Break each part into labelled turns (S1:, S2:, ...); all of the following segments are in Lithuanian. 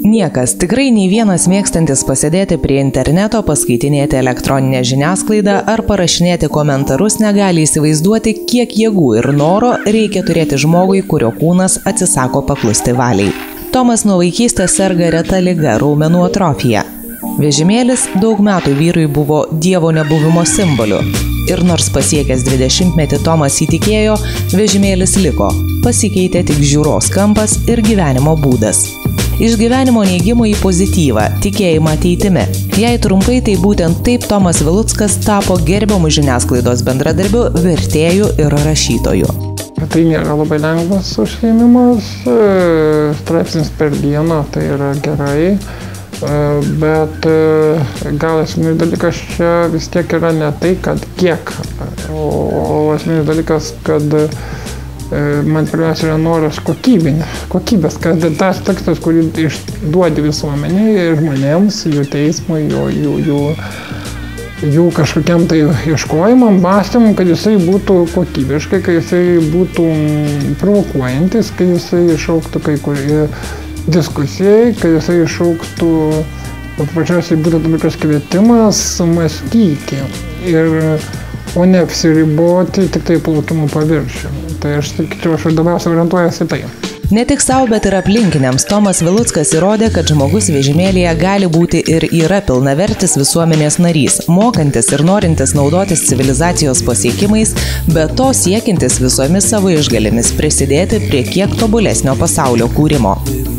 S1: Niekas, tikrai nei vienas mėgstantis pasėdėti prie interneto, paskaitinėti elektroninę žiniasklaidą ar parašinėti komentarus negali įsivaizduoti, kiek jėgų ir noro reikia turėti žmogui, kurio kūnas atsisako paklusti valiai. Tomas nuo vaikystės serga reta liga – raumenų atrofija. Vežimėlis daug metų vyrui buvo dievo nebuvimo simboliu. Ir nors pasiekęs 20-metį Tomas įtikėjo, vežimėlis liko. Pasikeitė tik žiūros kampas ir gyvenimo būdas. Iš gyvenimo neigimo į pozityvą, tikėjimą ateitimi. Jei trumpai, tai būtent taip Tomas Viluckas tapo gerbiamu žiniasklaidos bendradarbiu, vertėju ir rašytoju.
S2: Tai nėra labai lengvas užsiėmimas, straipsnis per dieną, tai yra gerai, bet gal esminis dalykas čia vis tiek yra ne tai, kad kiek, o esminis dalykas, kad man pirmiausia yra noras kokybės, kad tas tekstas, kurį išduodi visuomeniai ir žmonėms, jų teismui, jų kažkokiam tai ieškojimam, mąstymam, kad jisai būtų kokybiškai, kad jisai būtų provokuojantis, kad jisai išauktų kai kurie diskusijai, kad jisai išauktų, paprasčiausiai būtų tam tikras kvietimas mąstyti, o ne apsiriboti tik tai plaukimo paviršių. Tai aš sakyčiau, aš labiausiai orientuojuosi į tai.
S1: Ne tik savo, bet ir aplinkiniams Tomas Viluckas įrodė, kad žmogus vežimėlyje gali būti ir yra pilnavertis visuomenės narys, mokantis ir norintis naudotis civilizacijos pasiekimais, bet to siekintis visomis savo išgalėmis prisidėti prie kiek tobulesnio pasaulio kūrimo.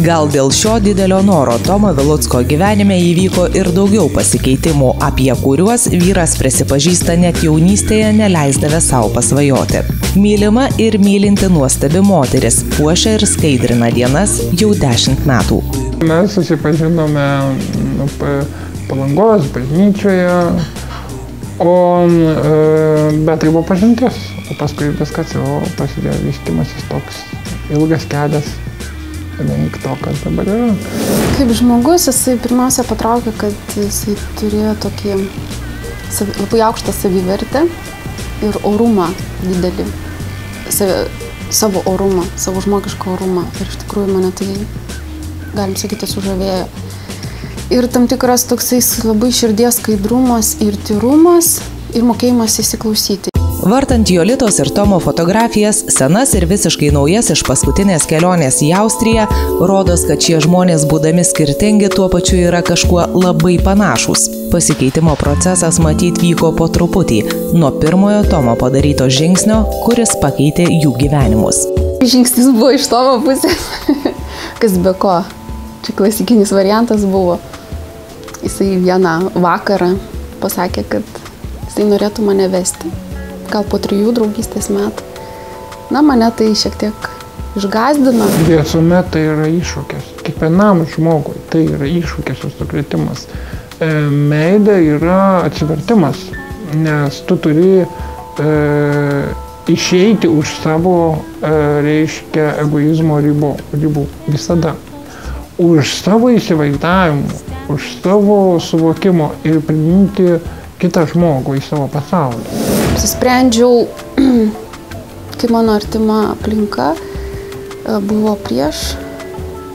S1: Gal dėl šio didelio noro Tomo Vilucko gyvenime įvyko ir daugiau pasikeitimų, apie kuriuos vyras prisipažįsta net jaunystėje neleisdavę savo pasvajoti. Mylima ir mylinti nuostabi moteris, puošia ir skaidrina dienas jau 10 metų.
S2: Mes susipažinome Palangos bažnyčioje, bet tai buvo pažintis, o paskui viskas jau prasidėjo vystymasis toks ilgas kelias link to, kas dabar yra.
S3: Kaip žmogus, jisai pirmiausia patraukė, kad jisai turėjo tokį labai aukštą savivertę ir orumą didelį. Savo orumą, savo žmogišką orumą. Ir iš tikrųjų mane tai, galim sakyti, sužavėjo. Ir tam tikras toksai labai širdies skaidrumas ir tyrumas ir mokėjimas įsiklausyti.
S1: Vartant Jolitos ir Tomo fotografijas, senas ir visiškai naujas iš paskutinės kelionės į Austriją, rodos, kad šie žmonės, būdami skirtingi, tuo pačiu yra kažkuo labai panašūs. Pasikeitimo procesas matyt vyko po truputį, nuo pirmojo Tomo padaryto žingsnio, kuris pakeitė jų gyvenimus.
S3: Žingsnis buvo iš Tomo pusės, kas be ko. Čia klasikinis variantas buvo. Jisai vieną vakarą pasakė, kad jisai norėtų mane vesti. Gal po 3 draugystės metų. Na, mane tai šiek tiek išgąsdino.
S2: Visuomet tai yra iššūkis. Kiekvienam žmogui tai yra iššūkis ir sukrėtimas. Meilė yra atsivertimas, nes tu turi išeiti už savo, reiškia, egoizmo ribų. Visada. Už savo įsivaizdavimų, už savo suvokimo ir priimti kitą žmogų į savo pasaulį.
S3: Apsisprendžiau, kai mano artima aplinka buvo prieš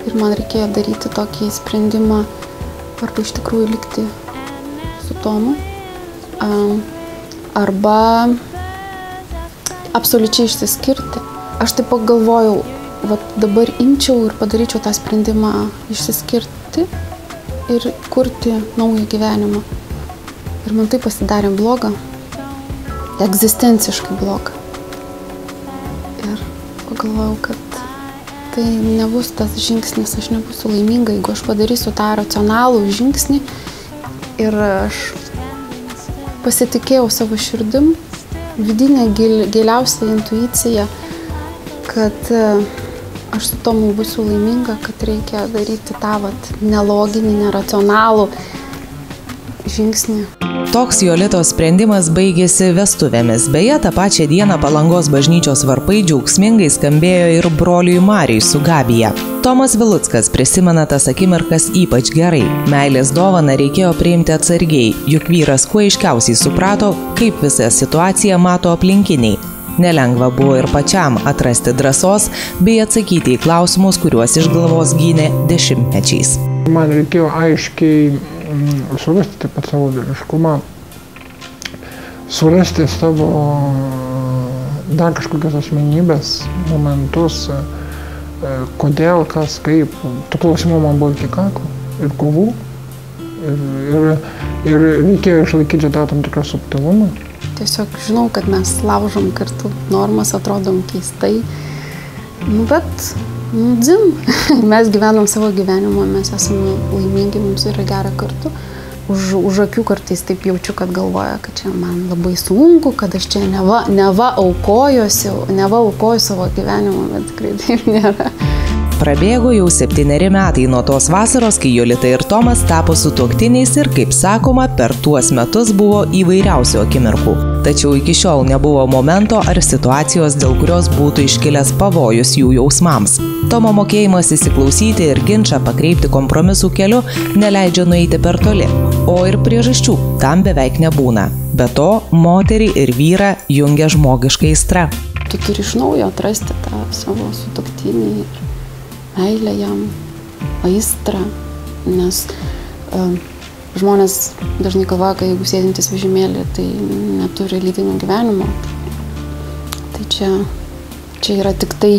S3: ir man reikėjo daryti tokį sprendimą, arba iš tikrųjų likti su Tomu, arba absoliučiai išsiskirti. Aš taip pagalvojau, dabar imčiau ir padaryčiau tą sprendimą išsiskirti ir kurti naują gyvenimą. Ir man tai pasidarė bloga. Egzistenciškai bloga. Ir pagalvojau, kad tai nebus tas žingsnis, aš nebūsiu laiminga, jeigu aš padarysiu tą racionalų žingsnį ir aš pasitikėjau savo širdim, vidinę giliausią intuiciją, kad aš su Tomu būsiu laiminga, kad reikia daryti tą neloginį, neracionalų žingsnį.
S1: Toks Jolitos sprendimas baigėsi vestuvėmis. Beje, tą pačią dieną Palangos bažnyčios varpai džiaugsmingai skambėjo ir broliui Marijui su Gabija. Tomas Viluckas prisimena tas akimirkas ypač gerai. Meilės dovaną reikėjo priimti atsargiai, juk vyras kuo aiškiausiai suprato, kaip visą situaciją mato aplinkiniai. Nelengva buvo ir pačiam atrasti drąsos bei atsakyti į klausimus, kuriuos iš galvos gynė dešimtmečiais.
S2: Man reikėjo aiškiai surasti taip pat savo vyriškumą, surasti savo dar kažkokias asmenybės, momentus, kodėl, kas, kaip. Tų klausimų man buvo iki kaklo ir kovų. Ir reikėjo išlaikyti tą tam tikrą subtilumą.
S3: Tiesiog žinau, kad mes laužom kartu normas, atrodom keistai. Bet, dzin, mes gyvenam savo gyvenimą, mes esame laimingi, mums yra gera kartu. Už akių kartais taip jaučiu, kad galvoja, kad čia man labai sunku, kad aš čia neva aukoju savo gyvenimą, bet tikrai taip nėra.
S1: Prabėgo jau 7 metai nuo tos vasaros, kai Jolita ir Tomas tapo sutuoktiniais ir, kaip sakoma, per tuos metus buvo įvairiausių akimirkų. Tačiau iki šiol nebuvo momento ar situacijos, dėl kurios būtų iškilęs pavojus jų jausmams. Tomo mokėjimas įsiklausyti ir ginčą pakreipti kompromisų keliu neleidžia nueiti per toli, o ir priežasčių tam beveik nebūna. Be to, moterį ir vyrą jungia žmogiška aistra.
S3: Tu turi iš naujo atrasti tą savo sutuoktinį ir meilę jam, aistrą, nes žmonės dažnai galvoja, kad jeigu sėdintis vežimėlį, tai neturi lytinio gyvenimo. Tai čia yra tik tai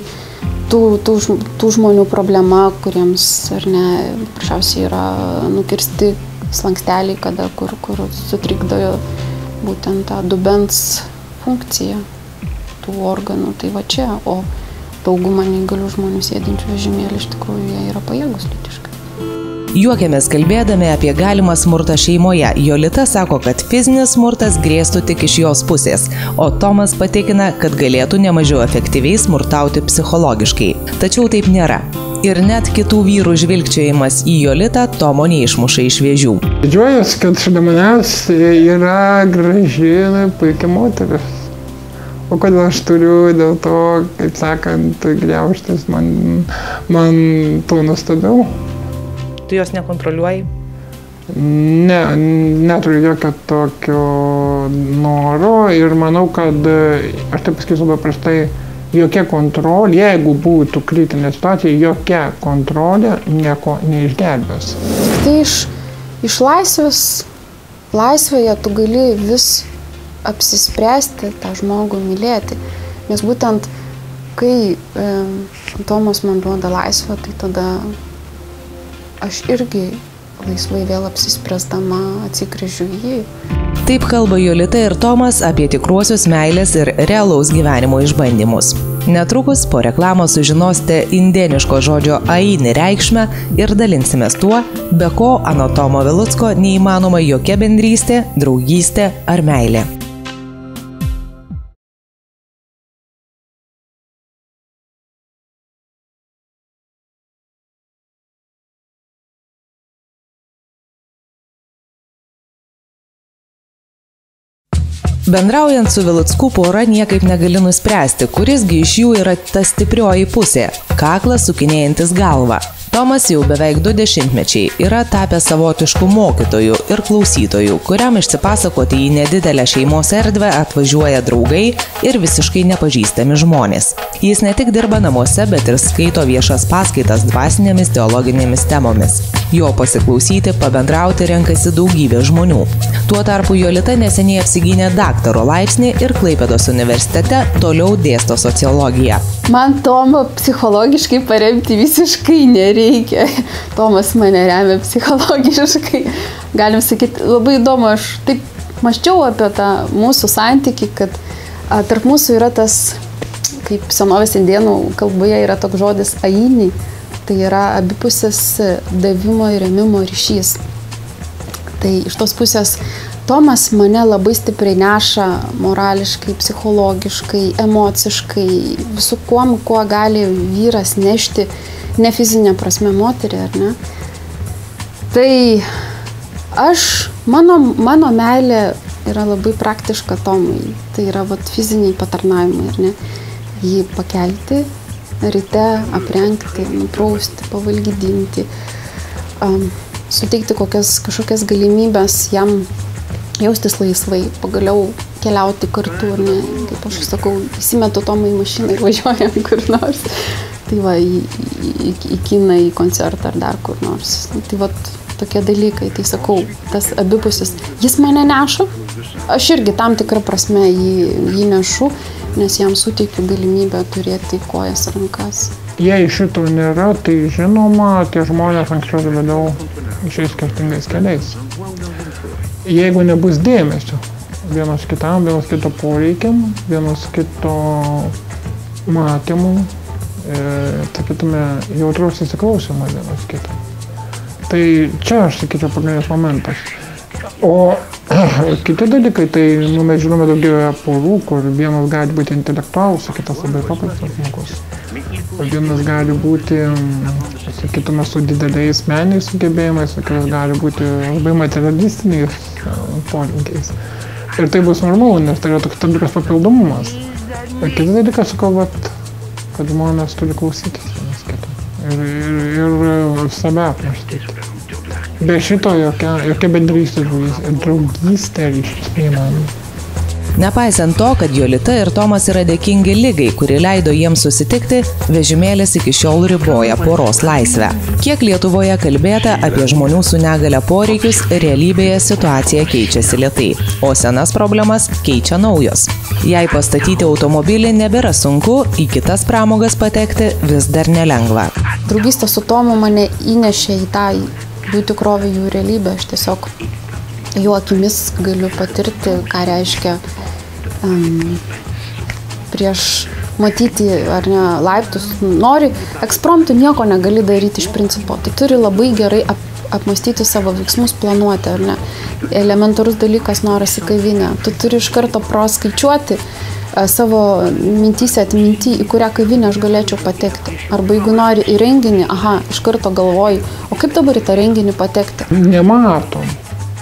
S3: tų žmonių problema, kuriems, ar ne, prašiausiai yra nukirsti slanksteliai, kur sutrikdo būtent tą dubens funkciją tų organų. Tai va čia, o dauguma neįgalių žmonių sėdinčių vežimėlį iš tikrųjų jie yra pajėgus lytiškai.
S1: Juokiamės kalbėdami apie galimą smurtą šeimoje. Jolita sako, kad fizinis smurtas grėstų tik iš jos pusės, o Tomas patikina, kad galėtų nemažiau efektyviai smurtauti psichologiškai. Tačiau taip nėra. Ir net kitų vyrų žvilgčiojimas į Jolitą Tomo neišmuša iš vėžių.
S2: Didžiuojuosi, kad šalia manęs yra graži, puikia moteris. O kodėl aš turiu dėl to, kaip sakant, griaužtis, man to nuostabiau.
S1: Tu jos nekontroliuoji?
S2: Ne, neturiu jokio tokio noro ir manau, kad, aš taip pasakysiu labai prastai, jokia kontrolė, jeigu būtų kritinė situacija, jokia kontrolė nieko neišgelbės.
S3: Tai iš laisvėje tu gali vis apsispręsti tą žmogų mylėti. Nes būtent, kai Tomas man duoda laisvę, tai tada aš irgi laisvai vėl apsispręsdama atsigręžiu į jį.
S1: Taip kalba Jolita ir Tomas apie tikruosius meilės ir realaus gyvenimo išbandymus. Netrukus po reklamos sužinosite indėniško žodžio aini reikšmę ir dalinsimės tuo, be ko anot Tomo Vilucko neįmanoma jokia bendrystė, draugystė ar meilė. Bendraujant su Viluckų pora niekaip negali nuspręsti, kurisgi iš jų yra ta stiprioji pusė – kaklas sukinėjantis galvą. Tomas jau beveik 2 dešimtmečiai yra tapęs savotiškų mokytojų ir klausytojų, kuriam išsipasakoti į nedidelę šeimos erdvę atvažiuoja draugai ir visiškai nepažįstami žmonės. Jis ne tik dirba namuose, bet ir skaito viešas paskaitas dvasinėmis teologinėmis temomis. Jo pasiklausyti, pabendrauti renkasi daugybė žmonių. Tuo tarpu Jolita neseniai apsigynė daktaro laipsnį ir Klaipėdos universitete toliau dėsto sociologiją.
S3: Man Tomą psichologiškai paremti visiškai nereikia. Tomas mane remia psichologiškai. Galim sakyti, labai įdomu, aš taip mąsčiau apie tą mūsų santykį, kad tarp mūsų yra tas, kaip senovės indėnų kalboje yra toks žodis aini, tai yra abipusės davimo ir ėmimo ryšys. Tai iš tos pusės Tomas mane labai stipriai neša morališkai, psichologiškai, emociškai, visų kuo gali vyras nešti, ne fizinė prasme moterį, ar ne? Tai mano meilė yra labai praktiška Tomui, tai yra fiziniai patarnavimai, ar ne? Jį pakelti, ryte aprengti, nuprausti, pavalgydinti, suteikti kažkokias galimybės jam jaustis laisvai, pagaliau keliauti kartu, ne, kaip aš sakau, įsimetu Tomą į mašiną ir važiuojam kur nors. tai va, į kiną, į koncertą ar dar kur nors. Tai va, tokie dalykai, tai sakau, tas abipusis, jis mane neša, aš irgi tam tikrą prasme jį nešu, nes jam suteikiu galimybę turėti kojas, rankas.
S2: Jei šito nėra, tai žinoma, tie žmonės anksčiau ir vėliau išeis skirtingais keliais. Jeigu nebus dėmesio vienas kitam, vienas kito poreikiam, vienas kito matymų, sakytume, jautraus įsiklausimo vienas kito. Tai čia aš sakyčiau pagrindinis momentas. O kiti dalykai, tai mes žinome daugybę porų, kur vienas gali būti intelektualus, o kitas labai paprastas žmogus. O vienas gali būti, sakytume, su dideliais meniniais sugebėjimais, o kitas gali būti labai materialistiniais polinkiais. Ir tai bus normalu, nes tai yra toks tam tikras papildomumas. Ir kitas dalykas, sakau, kad žmonės turi klausytis vienas kito ir save apmąstyti. Be šito jokia bendrystė draugystė neįmanoma.
S1: Nepaisant to, kad Jolita ir Tomas yra dėkingi ligai, kuri leido jiems susitikti, vežimėlis iki šiol riboja poros laisvę. Kiek Lietuvoje kalbėta apie žmonių su negale poreikius, realybėje situacija keičiasi lėtai, o senas problemas keičia naujos. Jei pastatyti automobilį nebėra sunku, į kitas pramogas patekti vis dar nelengva.
S3: Draugystė su Tomu mane įnešė į tą jų tikrovę, jų realybę. Aš tiesiog jų akimis galiu patirti, ką reiškia prieš matyti ar ne laiptus. Nori ekspromtu, nieko negali daryti iš principo. Tai turi labai gerai apmastyti savo veiksmus, planuoti, ar ne. Elementarus dalykas noras į kavinę. Tu turi iš karto proskaičiuoti savo mintyse atminti, į kurią kavinę aš galėčiau patekti. Arba jeigu nori į renginį, iš karto galvoji, o kaip dabar į tą renginį patekti?
S2: Nematom.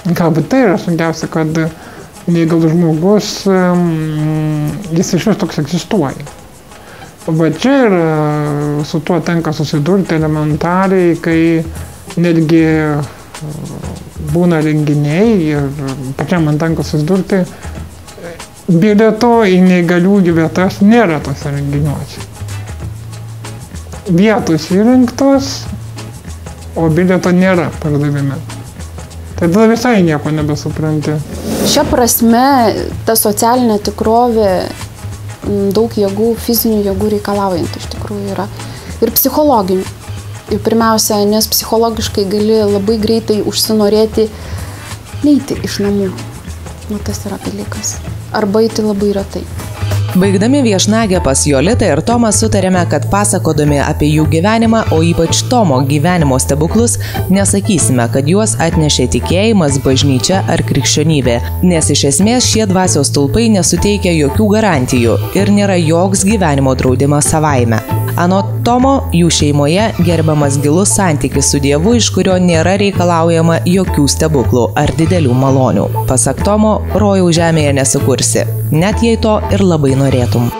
S2: Galbūt tai yra sunkiausia, kad neįgalus žmogus, jis iš vis toks egzistuoja. Bet čia ir su tuo tenka susidurti elementariai, kai netgi būna renginiai ir pačiam man tenka susidurti, bilieto į neįgaliųjų vietas nėra tose renginiuose. Vietos įrengtos, o bilieto nėra pardavime. Tai tada visai nieko nebesupranti.
S3: Šia prasme, ta socialinė tikrovė daug jėgų, fizinių jėgų reikalaujant iš tikrųjų yra. Ir psichologinių. Ir pirmiausia, nes psichologiškai gali labai greitai užsinorėti neiti iš namų. Tas yra dalykas. Arba eiti labai retai.
S1: Baigdami viešnagę pas Jolitą ir Tomą sutarėme, kad pasakodami apie jų gyvenimą, o ypač Tomo gyvenimo stebuklus, nesakysime, kad juos atnešė tikėjimas, bažnyčia ar krikščionybė, nes iš esmės šie dvasios stulpai nesuteikia jokių garantijų ir nėra joks gyvenimo draudimas savaime. Anot Tomo, jų šeimoje gerbiamas gilus santykis su Dievu, iš kurio nėra reikalaujama jokių stebuklų ar didelių malonių. Pasak Tomo, rojaus žemėje nesukursi, net jei to ir labai norėtum.